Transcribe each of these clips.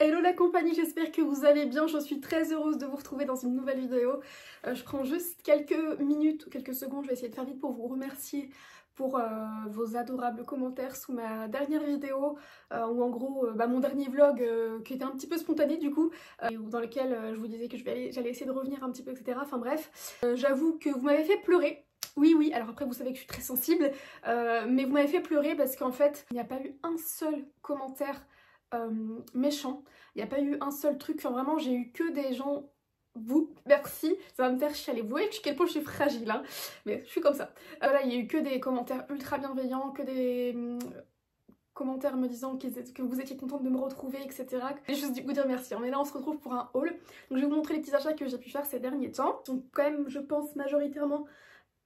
Hello la compagnie, j'espère que vous allez bien, je suis très heureuse de vous retrouver dans une nouvelle vidéo. Je prends juste quelques minutes ou quelques secondes, je vais essayer de faire vite pour vous remercier pour vos adorables commentaires sous ma dernière vidéo, ou en gros mon dernier vlog qui était un petit peu spontané du coup, dans lequel je vous disais que j'allais essayer de revenir un petit peu, etc. Enfin bref, j'avoue que vous m'avez fait pleurer. Oui, alors après vous savez que je suis très sensible, mais vous m'avez fait pleurer parce qu'en fait, il n'y a pas eu un seul commentaire méchant, il n'y a pas eu un seul truc, enfin vraiment j'ai eu que des gens, vous, merci, ça va me faire chialer, vous voyez à quel point je suis fragile, hein, mais je suis comme ça. Voilà, il n'y a eu que des commentaires ultra bienveillants, que des commentaires me disant que vous étiez contente de me retrouver, etc. Et juste vous dire merci, mais là on se retrouve pour un haul, donc je vais vous montrer les petits achats que j'ai pu faire ces derniers temps, donc quand même je pense majoritairement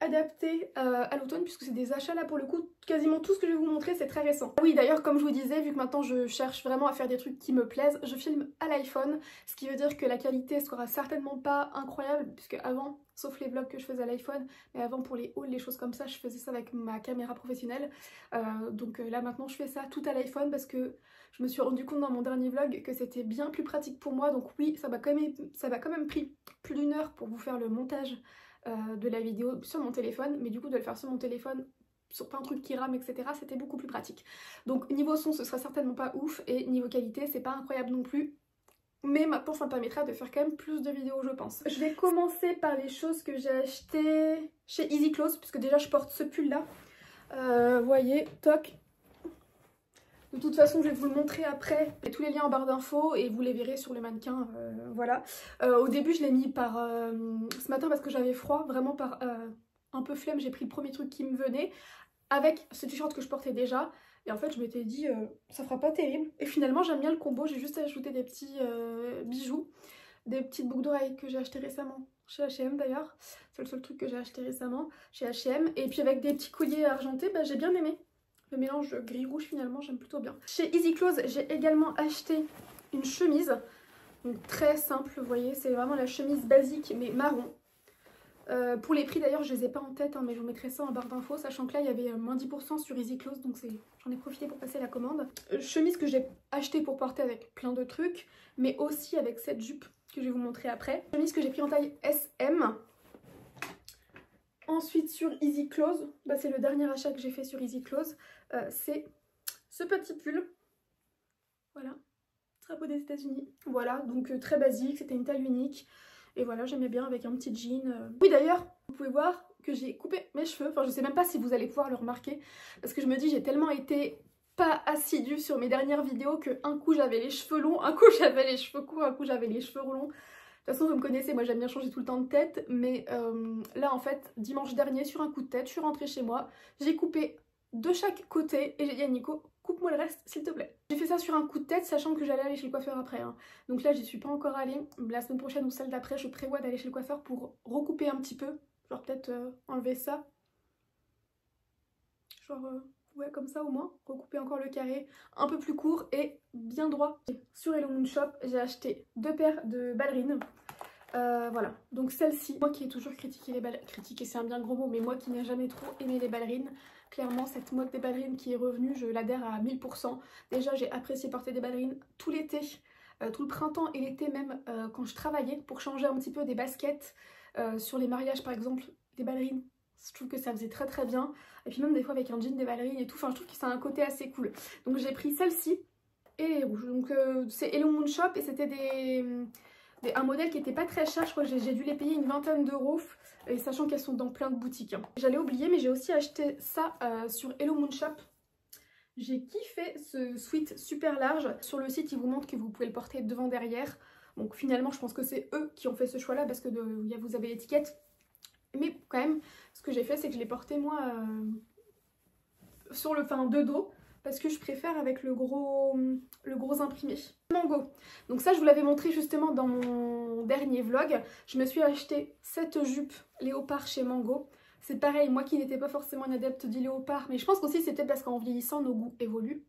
adapté à l'automne puisque c'est des achats là pour le coup, quasiment tout ce que je vais vous montrer c'est très récent. Oui d'ailleurs comme je vous disais, vu que maintenant je cherche vraiment à faire des trucs qui me plaisent, je filme à l'iPhone, ce qui veut dire que la qualité sera certainement pas incroyable puisque avant, sauf les vlogs que je faisais à l'iPhone, mais avant pour les hauls, les choses comme ça, je faisais ça avec ma caméra professionnelle, donc là maintenant je fais ça tout à l'iPhone parce que je me suis rendu compte dans mon dernier vlog que c'était bien plus pratique pour moi, donc oui ça m'a quand même pris plus d'une heure pour vous faire le montage de la vidéo sur mon téléphone, mais du coup de le faire sur mon téléphone sur plein de trucs qui rament, etc., c'était beaucoup plus pratique. Donc niveau son ce sera certainement pas ouf et niveau qualité c'est pas incroyable non plus, mais maintenant ça me permettra de faire quand même plus de vidéos je pense. Je vais commencer par les choses que j'ai achetées chez Easy Clothes puisque déjà je porte ce pull là, voyez, toc. De toute façon, je vais vous le montrer après. Tous les liens en barre d'infos et vous les verrez sur le mannequin. Voilà. Au début, je l'ai mis par ce matin parce que j'avais froid. Vraiment par un peu flemme, j'ai pris le premier truc qui me venait avec ce t-shirt que je portais déjà. Et en fait, je m'étais dit, ça fera pas terrible. Et finalement, j'aime bien le combo. J'ai juste ajouté des petits bijoux, des petites boucles d'oreilles que j'ai achetées récemment. Chez H&M d'ailleurs. C'est le seul truc que j'ai acheté récemment chez H&M. Et puis avec des petits colliers argentés, bah, j'ai bien aimé. Le mélange gris-rouge finalement j'aime plutôt bien. Chez Easy Clothes j'ai également acheté une chemise, donc très simple, vous voyez, c'est vraiment la chemise basique mais marron. Pour les prix d'ailleurs je les ai pas en tête, hein, mais je vous mettrai ça en barre d'infos, sachant que là il y avait moins 10% sur Easy Clothes, donc j'en ai profité pour passer la commande. Chemise que j'ai achetée pour porter avec plein de trucs, mais aussi avec cette jupe que je vais vous montrer après. Chemise que j'ai pris en taille SM. Ensuite sur Easy Clothes, bah, c'est le dernier achat que j'ai fait sur Easy Clothes, c'est ce petit pull, voilà, drapeau des États-Unis. Voilà, donc très basique, c'était une taille unique, et voilà, j'aimais bien avec un petit jean. Oui d'ailleurs, vous pouvez voir que j'ai coupé mes cheveux, enfin je sais même pas si vous allez pouvoir le remarquer, parce que je me dis j'ai tellement été pas assidue sur mes dernières vidéos que un coup j'avais les cheveux longs, un coup j'avais les cheveux courts, un coup j'avais les cheveux longs. De toute façon vous me connaissez, moi j'aime bien changer tout le temps de tête, mais là en fait dimanche dernier sur un coup de tête je suis rentrée chez moi, j'ai coupé de chaque côté et j'ai dit à Nico coupe-moi le reste s'il te plaît. J'ai fait ça sur un coup de tête sachant que j'allais aller chez le coiffeur après, hein. Donc là j'y suis pas encore allée, la semaine prochaine ou celle d'après je prévois d'aller chez le coiffeur pour recouper un petit peu, genre peut-être enlever ça, genre ouais comme ça au moins, recouper encore le carré un peu plus court et bien droit. Sur Hello Moon Shop j'ai acheté 2 paires de ballerines. Voilà, donc celle-ci, moi qui ai toujours critiqué les ballerines, critiquer c'est un bien gros mot, mais moi qui n'ai jamais trop aimé les ballerines, clairement cette mode des ballerines qui est revenue, je l'adhère à 1000%. Déjà j'ai apprécié porter des ballerines tout l'été, tout le printemps et l'été même quand je travaillais pour changer un petit peu des baskets sur les mariages par exemple, des ballerines. Je trouve que ça faisait très très bien, et puis même des fois avec un jean des ballerines et tout, enfin je trouve que c'est un côté assez cool. Donc j'ai pris celle-ci et les rouges, donc c'est Hello Moon Shop et c'était un modèle qui était pas très cher, je crois que j'ai dû les payer une vingtaine d'euros, et sachant qu'elles sont dans plein de boutiques, hein. J'allais oublier, mais j'ai aussi acheté ça sur Hello Moon Shop. J'ai kiffé ce sweat super large. Sur le site, ils vous montrent que vous pouvez le porter devant derrière. Donc finalement, je pense que c'est eux qui ont fait ce choix-là parce que vous avez l'étiquette. Mais quand même, ce que j'ai fait, c'est que je l'ai porté moi sur de dos, parce que je préfère avec le gros imprimé. Mango. Donc ça je vous l'avais montré justement dans mon dernier vlog. Je me suis acheté cette jupe léopard chez Mango. C'est pareil, moi qui n'étais pas forcément une adepte du léopard, mais je pense qu'aussi c'est peut-être parce qu'en vieillissant nos goûts évoluent.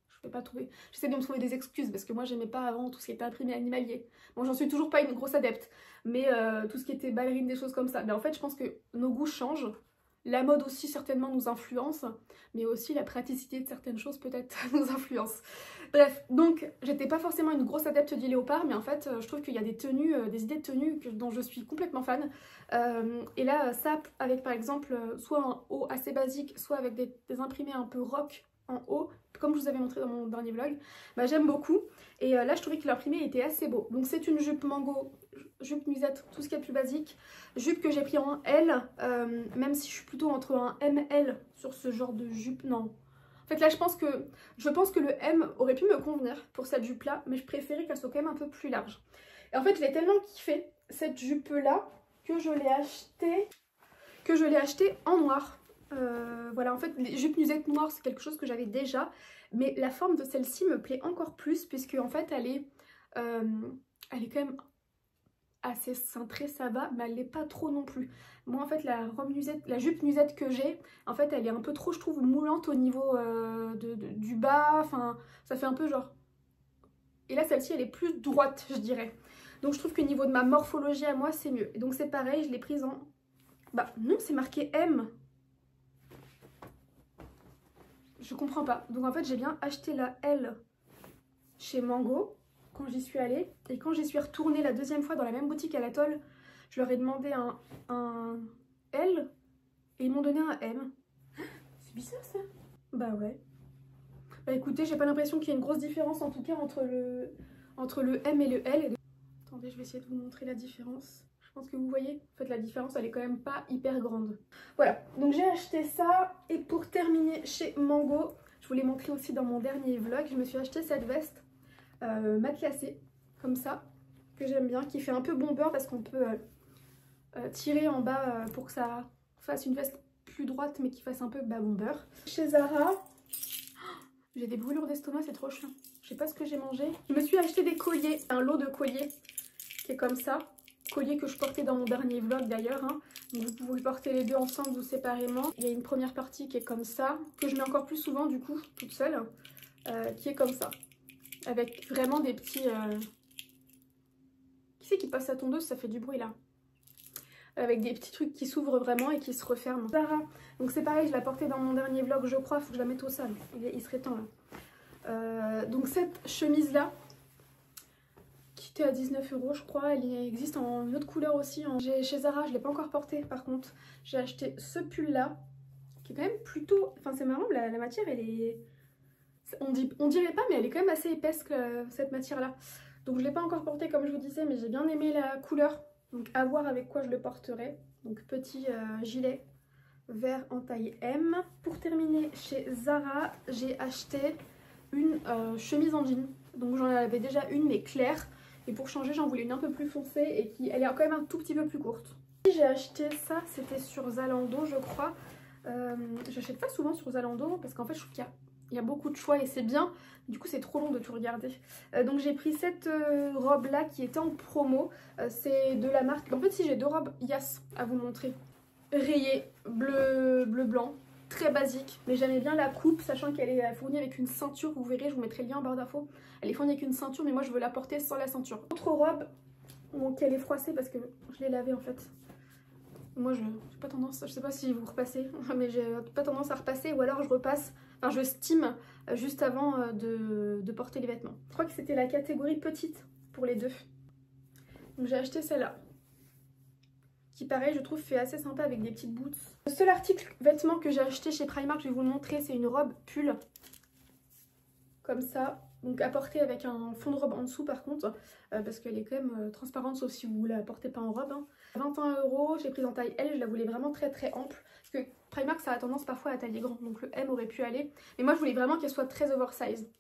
Je peux pas trouver. J'essaie de me trouver des excuses parce que moi j'aimais pas avant tout ce qui était imprimé animalier. Bon, j'en suis toujours pas une grosse adepte, mais tout ce qui était ballerine, des choses comme ça. Mais en fait je pense que nos goûts changent. La mode aussi certainement nous influence, mais aussi la praticité de certaines choses peut-être nous influence. Bref, donc j'étais pas forcément une grosse adepte du léopard, mais en fait je trouve qu'il y a des tenues, des idées de tenues dont je suis complètement fan. Et là ça avec par exemple soit un haut assez basique, soit avec des imprimés un peu rock en haut, comme je vous avais montré dans mon dernier vlog, bah, j'aime beaucoup. Et là je trouvais que l'imprimé était assez beau. Donc c'est une jupe mango, jupe nuisette, tout ce qui est plus basique. Jupe que j'ai pris en L, même si je suis plutôt entre un ML sur ce genre de jupe, non. En fait là je pense que le M aurait pu me convenir pour cette jupe là, mais je préférais qu'elle soit quand même un peu plus large. Et en fait je l'ai tellement kiffé cette jupe là que je l'ai achetée en noir. Voilà, en fait les jupes nuisettes noires c'est quelque chose que j'avais déjà, mais la forme de celle-ci me plaît encore plus puisque en fait elle est quand même assez cintrée, ça va, mais elle l'est pas trop non plus. Moi en fait la jupe nuisette que j'ai, en fait elle est un peu trop, je trouve, moulante au niveau du bas, enfin ça fait un peu genre... Et là celle-ci elle est plus droite je dirais. Donc je trouve que niveau de ma morphologie à moi c'est mieux. Et donc c'est pareil, je l'ai prise en... Bah non, c'est marqué M. Je comprends pas. Donc en fait j'ai bien acheté la L chez Mango quand j'y suis allée. Et quand j'y suis retournée la deuxième fois dans la même boutique à l'Atoll, je leur ai demandé un L et ils m'ont donné un M. C'est bizarre ça. Bah ouais. Bah écoutez, j'ai pas l'impression qu'il y ait une grosse différence en tout cas entre le M et le L. Attendez, je vais essayer de vous montrer la différence. Je pense que vous voyez, en fait la différence elle est quand même pas hyper grande. Voilà, donc j'ai acheté ça. Et pour terminer chez Mango, je vous l'ai montré aussi dans mon dernier vlog, je me suis acheté cette veste matelassée, comme ça, que j'aime bien, qui fait un peu bomber parce qu'on peut tirer en bas pour que ça fasse une veste plus droite mais qui fasse un peu bomber. Chez Zara, j'ai des brûlures d'estomac, c'est trop chiant. Je sais pas ce que j'ai mangé. Je me suis acheté des colliers, un lot de colliers qui est comme ça. Collier que je portais dans mon dernier vlog d'ailleurs, hein. Donc vous pouvez porter les deux ensemble ou séparément. Il y a une première partie qui est comme ça, que je mets encore plus souvent du coup, toute seule, qui est comme ça. Avec vraiment des petits... Qui c'est qui passe sa tondeuse? Ça fait du bruit là. Avec des petits trucs qui s'ouvrent vraiment et qui se referment. Zara, donc c'est pareil, je l'ai portée dans mon dernier vlog je crois, faut que je la mette au sale, il serait temps là. Donc cette chemise là, qui était à 19 € je crois, elle existe en une autre couleur aussi. Chez Zara, je ne l'ai pas encore portée par contre. J'ai acheté ce pull là, qui est quand même plutôt... Enfin c'est marrant, la matière elle est... On dirait pas, mais elle est quand même assez épaisse que cette matière là. Donc je ne l'ai pas encore portée comme je vous disais, mais j'ai bien aimé la couleur. Donc à voir avec quoi je le porterai. Donc petit gilet vert en taille M. Pour terminer chez Zara, j'ai acheté une chemise en jean. Donc j'en avais déjà une mais claire. Et pour changer, j'en voulais une un peu plus foncée et elle est quand même un tout petit peu plus courte. J'ai acheté ça, c'était sur Zalando je crois. J'achète pas souvent sur Zalando parce qu'en fait je trouve qu'il y a beaucoup de choix et c'est bien. Du coup c'est trop long de tout regarder. Donc j'ai pris cette robe là qui était en promo. C'est de la marque... En fait si j'ai deux robes Yas à vous montrer. Rayées, bleu blanc. Très basique, mais j'aimais bien la coupe, sachant qu'elle est fournie avec une ceinture, vous verrez, je vous mettrai le lien en barre d'infos. Elle est fournie avec une ceinture, mais moi je veux la porter sans la ceinture. Autre robe, donc elle est froissée parce que je l'ai lavée en fait. Moi j'ai pas tendance, je sais pas si vous repassez, mais j'ai pas tendance à repasser, ou alors je repasse, enfin je steam juste avant de porter les vêtements. Je crois que c'était la catégorie petite pour les deux. Donc j'ai acheté celle-là, qui pareil je trouve fait assez sympa avec des petites boots. Le seul article vêtements que j'ai acheté chez Primark, je vais vous le montrer, c'est une robe pull comme ça, donc à porter avec un fond de robe en dessous par contre, parce qu'elle est quand même transparente sauf si vous la portez pas en robe, hein. 21 €, j'ai pris en taille L, je la voulais vraiment très ample, parce que Primark ça a tendance parfois à tailler grand, donc le M aurait pu aller, mais moi je voulais vraiment qu'elle soit très oversize,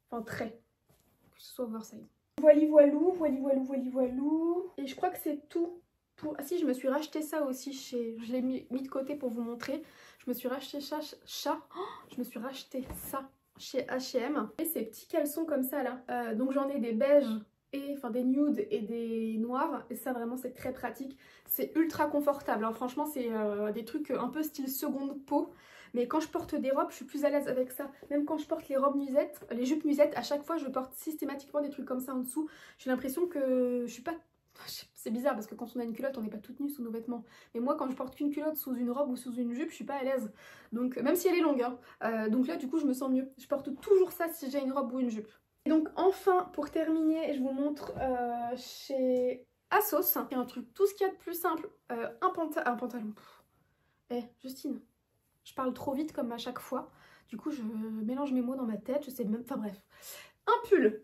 enfin très, que ce soit oversize. Voilou, et je crois que c'est tout. Ah si, je me suis racheté ça aussi je l'ai mis de côté pour vous montrer. Je me suis racheté je me suis racheté ça chez H&M. Et ces petits caleçons comme ça là. Donc j'en ai des beiges, enfin des nudes et des noirs. Et ça vraiment c'est très pratique. C'est ultra confortable, hein. Franchement c'est des trucs un peu style seconde peau. Mais quand je porte des robes, je suis plus à l'aise avec ça. Même quand je porte les robes nuisettes, les jupes nuisettes, à chaque fois je porte systématiquement des trucs comme ça en dessous. J'ai l'impression que je suis pas... C'est bizarre parce que quand on a une culotte, on n'est pas toute nue sous nos vêtements. Mais moi, quand je porte qu'une culotte sous une robe ou sous une jupe, je suis pas à l'aise. Donc, même si elle est longue, hein. Donc là, du coup, je me sens mieux. Je porte toujours ça si j'ai une robe ou une jupe. Et donc, enfin, pour terminer, je vous montre chez ASOS, un truc, tout ce qu'il y a de plus simple. Un pantalon. Justine, je parle trop vite comme à chaque fois. Du coup, je mélange mes mots dans ma tête, je sais même... Enfin bref. Un pull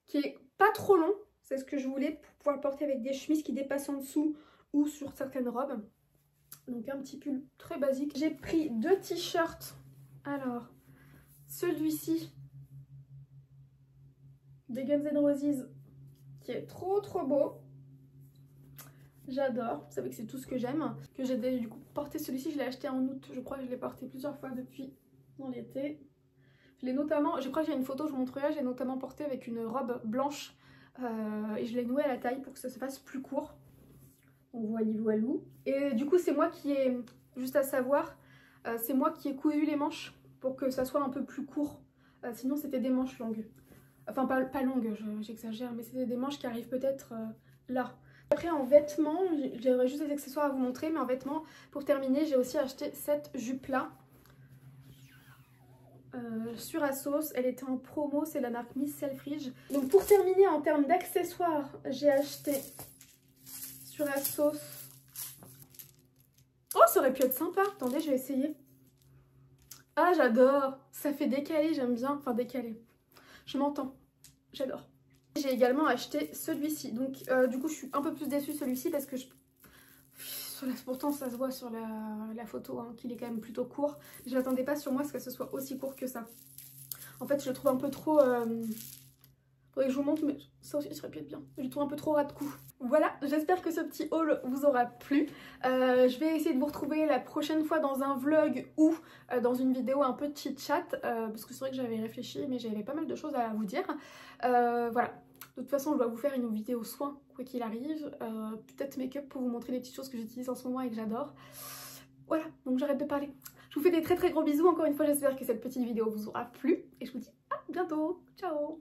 qui est pas trop long. C'est ce que je voulais pour pouvoir le porter avec des chemises qui dépassent en dessous ou sur certaines robes. Donc un petit pull très basique. J'ai pris 2 t-shirts. Alors, celui-ci des Guns N' Roses qui est trop beau. J'adore. Vous savez que c'est tout ce que j'aime. Que j'ai du coup porté celui-ci. Je l'ai acheté en août. Je crois que je l'ai porté plusieurs fois depuis dans l'été. Je l'ai notamment, je crois que j'ai une photo, je vous montrerai. J'ai notamment porté avec une robe blanche. Et je l'ai noué à la taille pour que ça se fasse plus court. On voit voilou. Et du coup c'est moi qui ai, juste à savoir, c'est moi qui ai cousu les manches pour que ça soit un peu plus court. Sinon c'était des manches longues. Enfin pas longues, j'exagère, mais c'était des manches qui arrivent peut-être là. Après en vêtements, j'aurais juste des accessoires à vous montrer, mais en vêtements, pour terminer, j'ai aussi acheté cette jupe là. Sur ASOS, elle était en promo, c'est la marque Miss Selfridge. Donc pour terminer en termes d'accessoires, j'ai acheté sur ASOS. Oh, ça aurait pu être sympa. Attendez, je vais essayer. Ah, j'adore. Ça fait décalé, j'aime bien. Enfin décalé. Je m'entends. J'adore. J'ai également acheté celui-ci. Donc du coup je suis un peu plus déçue celui-ci parce que pourtant ça se voit sur la photo hein, qu'il est quand même plutôt court. Je n'attendais pas sur moi ce que ce soit aussi court que ça. En fait je le trouve un peu trop... Faudrait que je vous montre mais ça aussi serait peut-être bien. Je le trouve un peu trop ras de cou. Voilà, j'espère que ce petit haul vous aura plu. Je vais essayer de vous retrouver la prochaine fois dans un vlog ou dans une vidéo un peu de chit-chat. Parce que c'est vrai que j'avais réfléchi mais j'avais pas mal de choses à vous dire. Voilà. De toute façon, je dois vous faire une vidéo soin, quoi qu'il arrive. Peut-être make-up pour vous montrer les petites choses que j'utilise en ce moment et que j'adore. Voilà, donc j'arrête de parler. Je vous fais des très gros bisous. Encore une fois, j'espère que cette petite vidéo vous aura plu. Et je vous dis à bientôt. Ciao!